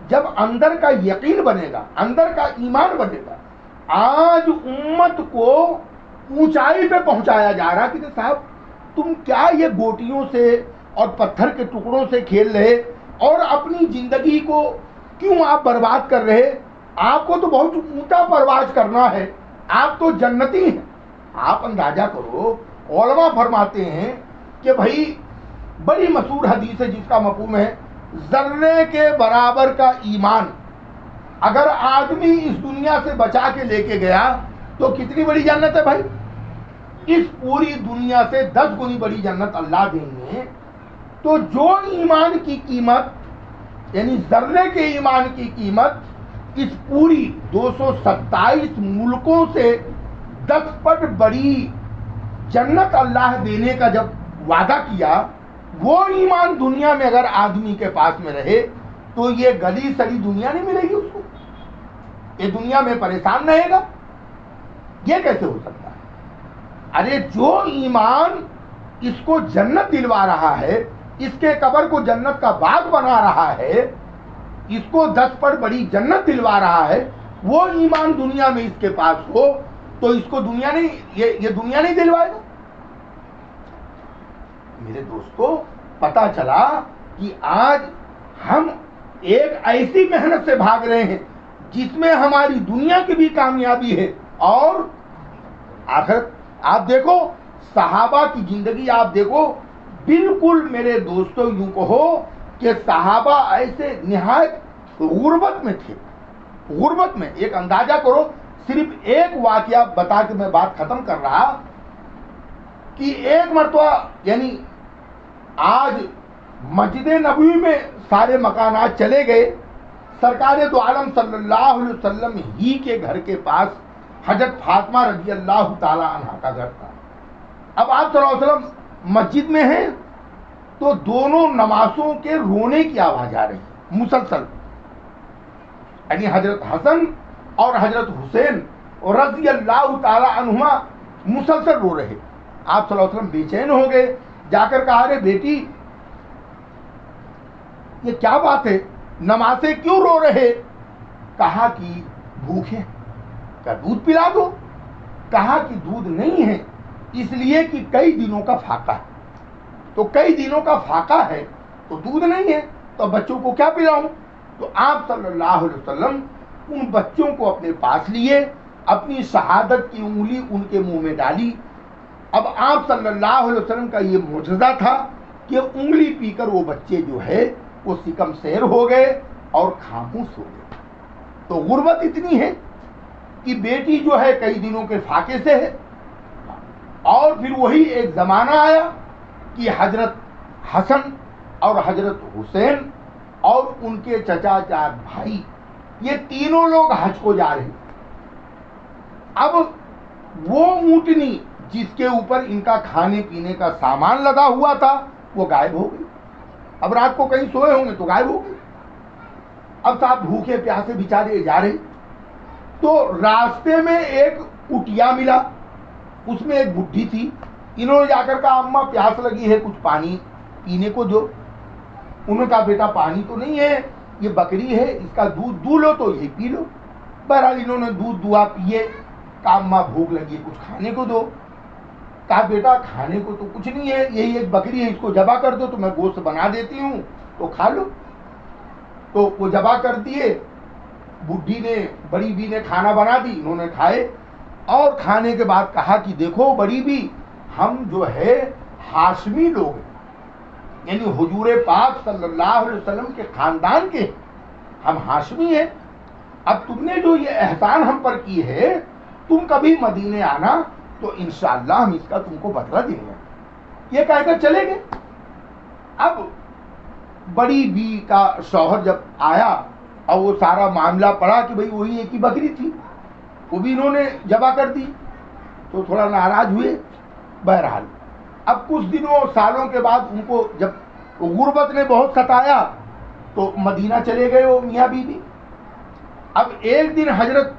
جب اندر کا یقین بنے گا، اندر کا ایمان بنے گا. آج امت کو اونچائی پہ پہنچایا جا رہا کہ صاحب تم کیا یہ گوٹیوں سے اور پتھر کے ٹکڑوں سے کھیل رہے اور اپنی زندگی کو کیوں آپ برباد کر رہے. آپ کو تو بہت اونچا پرواز کرنا ہے، آپ تو جنتی ہیں. آپ اندازہ کرو، علماء فرماتے ہیں کہ بھائی بڑی مشہور حدیث ہے جس کا مفہوم ہے ذرے کے برابر کا ایمان اگر آدمی اس دنیا سے بچا کے لے کے گیا تو کتنی بڑی جنت ہے بھائی. اس پوری دنیا سے 10 گنی بڑی جنت اللہ دیں گے. تو جو ایمان کی قیمت یعنی ذرے کے ایمان کی قیمت اس پوری 227 ملکوں سے 10 پٹ بڑی جنت اللہ دینے کا جب وعدہ کیا، وہ ایمان دنیا میں اگر آدمی کے پاس میں رہے تو یہ گلی سڑی دنیا نہیں ملے گی اس کو، یہ دنیا میں پریشان رہے گا. یہ کیسے ہو سکتا ہے؟ ارے جو ایمان اس کو جنت دلوا رہا ہے، اس کے قبر کو جنت کا باغ بنا رہا ہے، اس کو 10 پر بڑی جنت دلوا رہا ہے، وہ ایمان دنیا میں اس کے پاس ہو تو اس کو دنیا نہیں، یہ دنیا نہیں دلوائے گا. میرے دوستو پتا چلا کہ آج ہم ایک ایسی محنت سے بھاگ رہے ہیں جس میں ہماری دنیا کی بھی کامیابی ہے اور آخرت. آپ دیکھو صحابہ کی زندگی، آپ دیکھو بالکل میرے دوستو یوں کہو کہ صحابہ ایسے نہایت غربت میں تھے، غربت میں. ایک اندازہ کرو، صرف ایک واقعہ بتا کے میں بات ختم کر رہا کہ ایک مرتبہ یعنی آج مسجد نبوی میں سارے مکانات چلے گئے، سرکار دو عالم صلی اللہ علیہ وسلم ہی کے گھر کے پاس حضرت فاطمہ رضی اللہ تعالی عنہ کا گھر تھا۔ اب آپ صلی اللہ علیہ وسلم مسجد میں ہیں تو دونوں نمازوں کے رونے کی آواز آ رہی مسلسل، یعنی حضرت حسن اور حضرت حسین رضی اللہ تعالی عنہما مسلسل رو رہے۔ آپ صلی اللہ علیہ وسلم بے چین ہو گئے، جا کر کہا رے بیٹی یہ کیا بات ہے، نمازیں کیوں رو رہے؟ کہا کہ بھوکے، کیا دودھ پلا دو؟ کہا کہ دودھ نہیں ہے، اس لیے کہ کئی دنوں کا فاقہ ہے، تو کئی دنوں کا فاقہ ہے تو دودھ نہیں ہے تو بچوں کو کیا پلاؤں؟ تو آپ صلی اللہ علیہ وسلم ان بچوں کو اپنے پاس لیے، اپنی شہادت کی انگلی ان کے منہ میں ڈالی۔ اب آپ صلی اللہ علیہ وسلم کا یہ معجزہ تھا کہ انگلی پی کر وہ بچے جو ہے وہ سکم سیر ہو گئے اور خاموش ہو گئے۔ تو غربت اتنی ہے کہ بیٹی جو ہے کئی دنوں کے فاقے سے ہے، اور پھر وہی ایک زمانہ آیا کہ حضرت حسن اور حضرت حسین اور ان کے چچا جاد بھائی یہ تینوں لوگ حج کو جا رہے ہیں۔ اب وہ اونٹنی جس کے اوپر ان کا کھانے پینے کا سامان لگا ہوا تھا وہ غائب ہو گئی۔ اب رات کو کہیں سوئے ہوں گے تو غائب ہو گئی۔ اب صاحب بھوکے پیاسے بیچارے جا رہے، تو راستے میں ایک کٹیا ملا، اس میں ایک بڈھی تھی۔ انہوں نے جا کر کہا اماں پیاس لگی ہے، کچھ پانی پینے کو دو۔ انہوں نے کہا بیٹا پانی تو نہیں ہے، یہ بکری ہے، اس کا دودھ دو لو تو یہی پی لو۔ بہرحال انہوں نے دودھ دعا پیے۔ کہا اماں بھوک لگی ہے، کچھ کھانے کو دو۔ کہا بیٹا کھانے کو تو کچھ نہیں ہے، یہی ایک بکری ہے، اس کو ذبح کر دو تو میں گوشت بنا دیتی ہوں تو کھا لو۔ تو وہ ذبح کر دیے، بڈھی نے بڑی بی نے کھانا بنا دی، انہوں نے کھائے، اور کھانے کے بعد کہا کہ دیکھو بڑی بی ہم جو ہے ہاشمی لوگ ہیں، یعنی حضور پاک صلی اللہ علیہ وسلم کے خاندان کے، ہم ہاشمی ہیں۔ اب تم نے جو یہ احسان ہم پر کی ہے، تم کبھی مدینے آنا تو انشاءاللہ ہم اس کا تم کو بدلہ دیں گے۔ یہ کہہ کر چلے گئے۔ اب بڑی بی کا شوہر جب آیا اور وہ سارا معاملہ پڑا کہ بھئی وہی ایک ہی بکری تھی، وہ بھی انہوں نے ذبح کر دی، تو تھوڑا ناراض ہوئے۔ بہرحال اب کچھ دنوں سالوں کے بعد ان کو جب غربت نے بہت ستایا تو مدینہ چلے گئے وہ میاں بیوی۔ اب ایک دن حضرت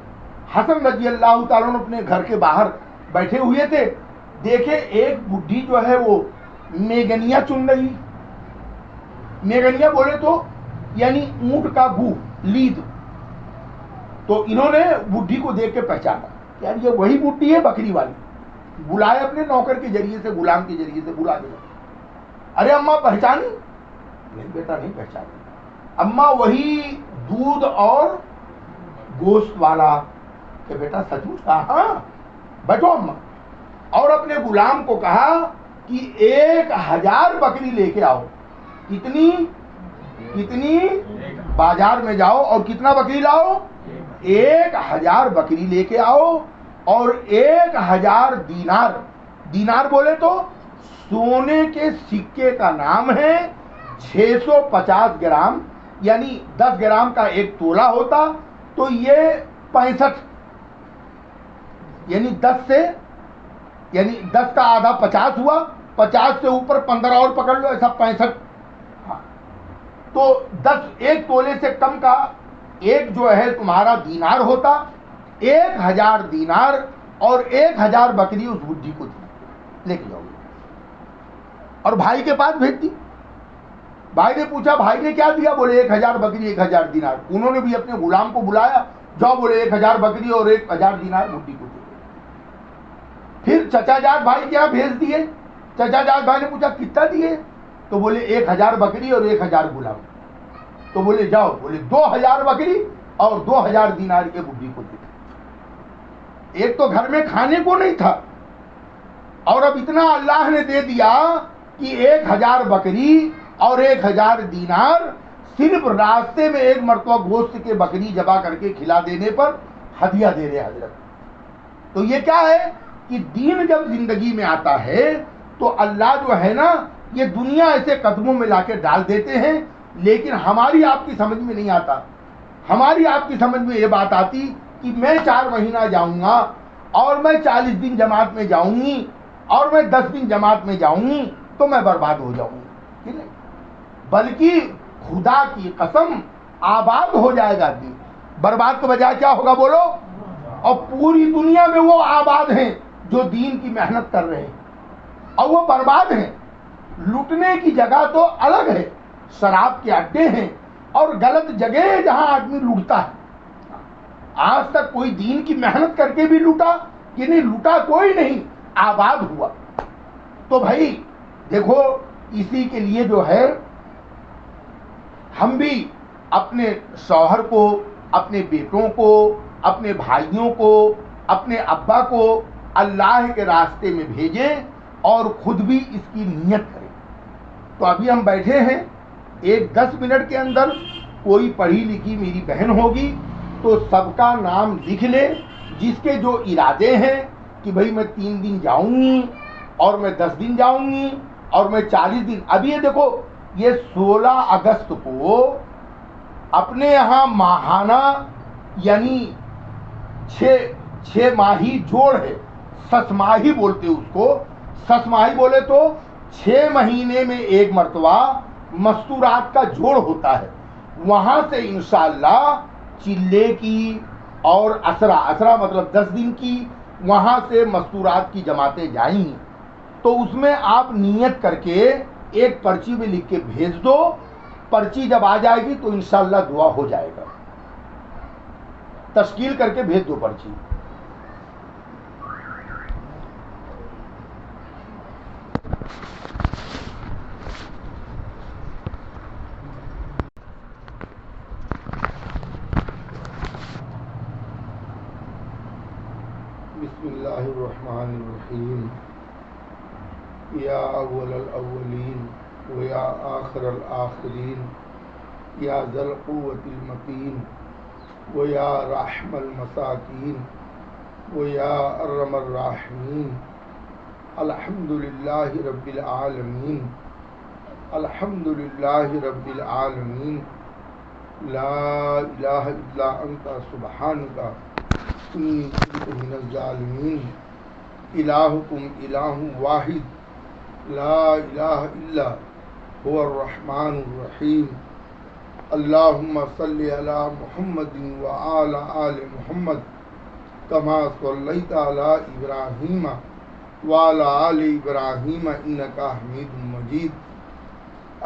حسن رضی اللہ تعالیٰ عنہ اپنے گھر کے باہر بیٹھے ہوئے تھے، دیکھے ایک بڈھی جو ہے وہ میگنیا چن رہی۔ میگنیا بولے تو یعنی اونٹ کا گو، لید۔ تو انہوں نے بڈھی کو دیکھ کے پہچانا، یار یہ وہی بڈھی ہے بکری والی۔ بلائے اپنے نوکر کے ذریعے سے، غلام کے ذریعے سے بلا دیا۔ ارے اماں پہچانی؟ نہیں بیٹا نہیں پہچانی۔ اماں وہی دودھ اور گوشت والا؟ کہ بیٹا سچ مچ؟ کہا ہاں بیٹھو اماں۔ اور اپنے غلام کو کہا کہ 1000 بکری لے کے آؤ۔ کتنی؟ بازار میں جاؤ اور کتنا بکری لاؤ؟ 1000 بکری لے کے آؤ، اور 1000 دینار۔ دینار بولے تو سونے کے سکے کا نام ہے۔ 650 گرام، یعنی 10 گرام کا ایک تولہ ہوتا تو یہ 65، یعنی 10 کا آدھا 50 ہوا، 50 سے اوپر 15 اور پکڑ لو، ایسا 65۔ تو 10 ایک تولے سے کم کا ایک جو ہے تمہارا دینار ہوتا۔ 1000 دینار اور 1000 بکری اس بڈھی کو دی، لے کے جاؤ۔ اور بھائی کے پاس بھیج دی۔ بھائی نے پوچھا بھائی نے کیا دیا؟ بولے 1000 بکری 1000 دینار۔ انہوں نے بھی اپنے غلام کو بلایا، جاؤ بولے 1000 بکری اور 1000 دینار بڈھی کو دے۔ پھر چچا جاد بھائی کیا بھیج دیے۔ چچا جاد بھائی نے پوچھا کتنا دیے؟ تو بولے 1000 بکری اور 1000 غلام۔ تو بولے جاؤ، بولے 2000 بکری اور 2000 دینار کے بڈھی کو دے۔ ایک تو گھر میں کھانے کو نہیں تھا، اور اب اتنا اللہ نے دے دیا کہ 1000 بکری اور 1000 دینار صرف راستے میں ایک مرتبہ گوشت کے بکری ذبح کر کے کھلا دینے پر ہدیہ دے رہے حضرت۔ تو یہ کیا ہے؟ کہ دین جب زندگی میں آتا ہے تو اللہ جو ہے نا یہ دنیا ایسے قدموں میں لا کے ڈال دیتے ہیں، لیکن ہماری آپ کی سمجھ میں نہیں آتا. ہماری آپ کی سمجھ میں یہ بات آتی کہ میں 4 مہینہ جاؤں گا اور میں 40 دن جماعت میں جاؤں گی اور میں 10 دن جماعت میں جاؤں گی تو میں برباد ہو جاؤں گی. بلکہ خدا کی قسم آباد ہو جائے گا دین. برباد کے بجائے کیا ہوگا بولو؟ اور پوری دنیا میں وہ آباد ہیں جو دین کی محنت کر رہے ہیں اور وہ برباد ہیں. لوٹنے کی جگہ تو الگ ہے، شراب کے اڈے ہیں اور غلط جگہ ہے جہاں آدمی لوٹتا ہے. آج تک کوئی دین کی محنت کر کے بھی لوٹا کہ نہیں؟ لوٹا کوئی نہیں، آباد ہوا. تو بھائی دیکھو، اسی کے لیے جو ہے ہم بھی اپنے شوہر کو، اپنے بیٹوں کو، اپنے بھائیوں کو، اپنے ابا کو اللہ کے راستے میں بھیجیں اور خود بھی اس کی نیت کریں. تو ابھی ہم بیٹھے ہیں، 10 منٹ کے اندر کوئی پڑھی لکھی میری بہن ہوگی تو سب کا نام لکھ لے، جس کے جو ارادے ہیں کہ بھئی میں 3 دن جاؤں گی اور میں 10 دن جاؤں گی اور میں 40 دن. ابھی یہ دیکھو، یہ 16 اگست کو اپنے یہاں ماہانہ یعنی 6 ماہی جوڑ ہے، سس ماہی بولتے اس کو. سس ماہی بولے تو 6 مہینے میں ایک مرتبہ مستورات کا جوڑ ہوتا ہے. وہاں سے انشاءاللہ چلے کی اور اسرا مطلب 10 دن کی، وہاں سے مستورات کی جماعتیں جائیں گی. تو اس میں آپ نیت کر کے ایک پرچی میں لکھ کے بھیج دو. پرچی جب آ جائے گی تو انشاءاللہ دعا ہو جائے گا. تشکیل کر کے بھیج دو پرچی. بسم اللہ الرحمن الرحیم. یا اول الاولین و یا آخر الآخرین، یا ذا القوة المتین و یا رحم المساکین و یا ارحم الراحمین. الحمد للہ رب العالمین، الحمد للہ رب العالمین. لا الہ الا انت سبحانک انی کنت من الظالمین. الہکم الہ واحد لا الہ الا هو الرحمن الرحیم. اللہم صلی علی محمد وعلی آل محمد کما صلیت علی ابراہیم وعلی آل ابراہیم انک حمید مجید.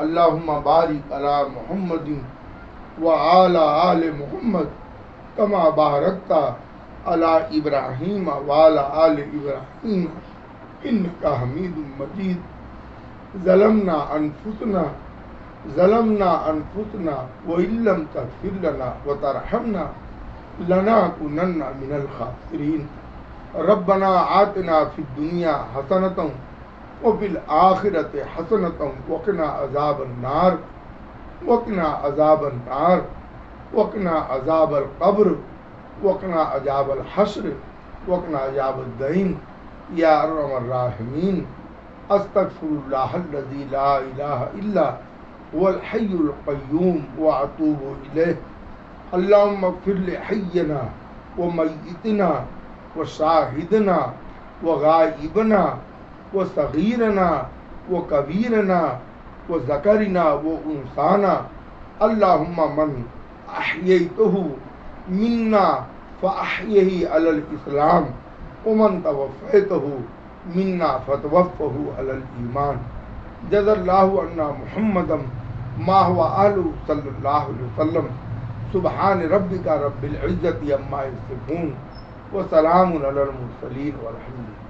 اللہم بارک علی محمد وعلی آل محمد کما بارکت علی ابراہیم وعلی آل ابراہیم انک حمید مجید. ظلمنا انفسنا وإن لم تغفر لنا وترحمنا لنكونن من الخاسرین. ربنا آتنا فی الدنیا حسنۃ وفی الآخرۃ حسنۃ وقنا عذاب النار وقنا عذاب القبر وقنا عذاب الحشر وقنا عذاب الدین. یا ارحم الراحمین. استغفر اللہ الذی لا الہ الا هو الحی القیوم واتوب الیہ. اللہم اغفر لحینا ومیتنا وشاہدنا وغائبنا وصغیرنا وکبیرنا وذکرنا وانثانا. اللہم من احییتہ منا فاحیہ علی الاسلام ومن توفیتہ منا فتوفہ علی الایمان. جزا اللہ عنا محمدا ما هو آلہ صلی اللہ علیہ وسلم. سبحان ربک رب العزت عما یصفون وسلام علی المرسلین والحمد للہ.